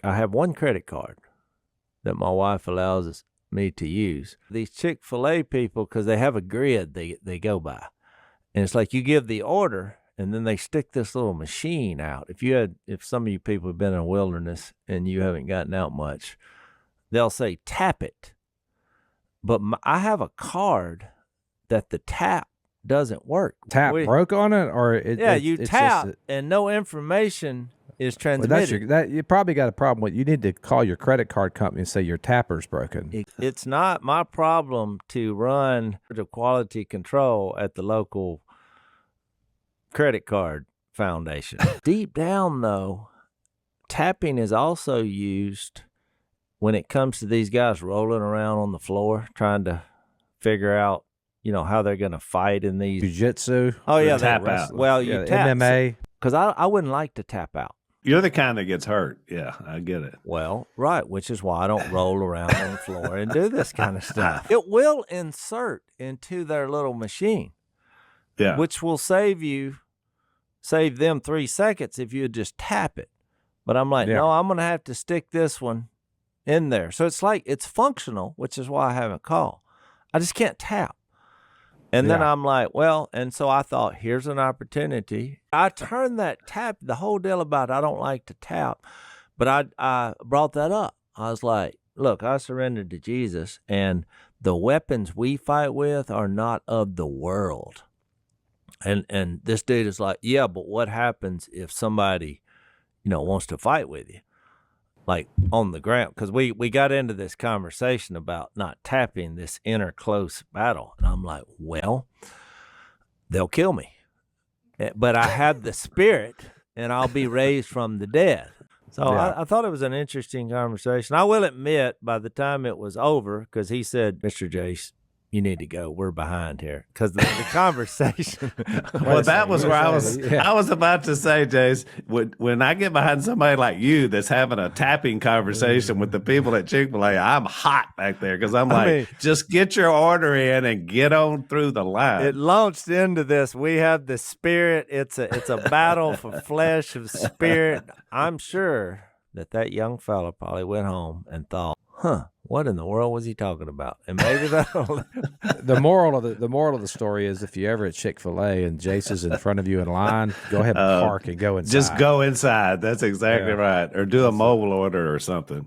I have one credit card that my wife allows me to use. These Chick-fil-A people, because they have a grid they go by. And it's like you give the order, and then they stick this little machine out. If some of you people have been in a wilderness and you haven't gotten out much, they'll say, tap it. But I have a card that the tap doesn't work. Tap broke on it? You tap and no information is transmitted. You probably got a problem with. You need to call your credit card company and say your tapper's broken. It's not my problem to run the quality control at the local credit card foundation. Deep down, though, tapping is also used when it comes to these guys rolling around on the floor trying to figure out, how they're going to fight in these jiu-jitsu. Oh yeah, tap out. Well, you tap MMA. Because I wouldn't like to tap out. You're the kind that gets hurt. Yeah, I get it. Well, right, which is why I don't roll around on the floor and do this kind of stuff. It will insert into their little machine, which will save them 3 seconds if you just tap it. But I'm like, no, I'm going to have to stick this one in there. So it's functional, which is why I haven't called. I just can't tap. And then I'm like, and so I thought, here's an opportunity. I turned that tap, the whole deal about I don't like to tap, but I brought that up. I was like, look, I surrendered to Jesus, and the weapons we fight with are not of the world. And this dude is like, yeah, but what happens if somebody, wants to fight with you? Like on the ground, because we got into this conversation about not tapping this inner close battle. And I'm like, well, they'll kill me. But I have the spirit, and I'll be raised from the dead. So I thought it was an interesting conversation. I will admit, by the time it was over, because he said, Mr. Jase, you need to go. We're behind here. Because the conversation. Well, that was where I was about to say, Jase, when I get behind somebody like you that's having a tapping conversation with the people at Chick-fil-A, I'm hot back there because I'm just get your order in and get on through the line. It launched into this. We have the spirit. It's a battle for flesh of spirit. I'm sure that young fella probably went home and thought, what in the world was he talking about? And maybe that'll... The moral of the story is, if you're ever at Chick-fil-A and Jase is in front of you in line, go ahead and park and go inside. Just go inside. That's exactly right. Or do a mobile order or something.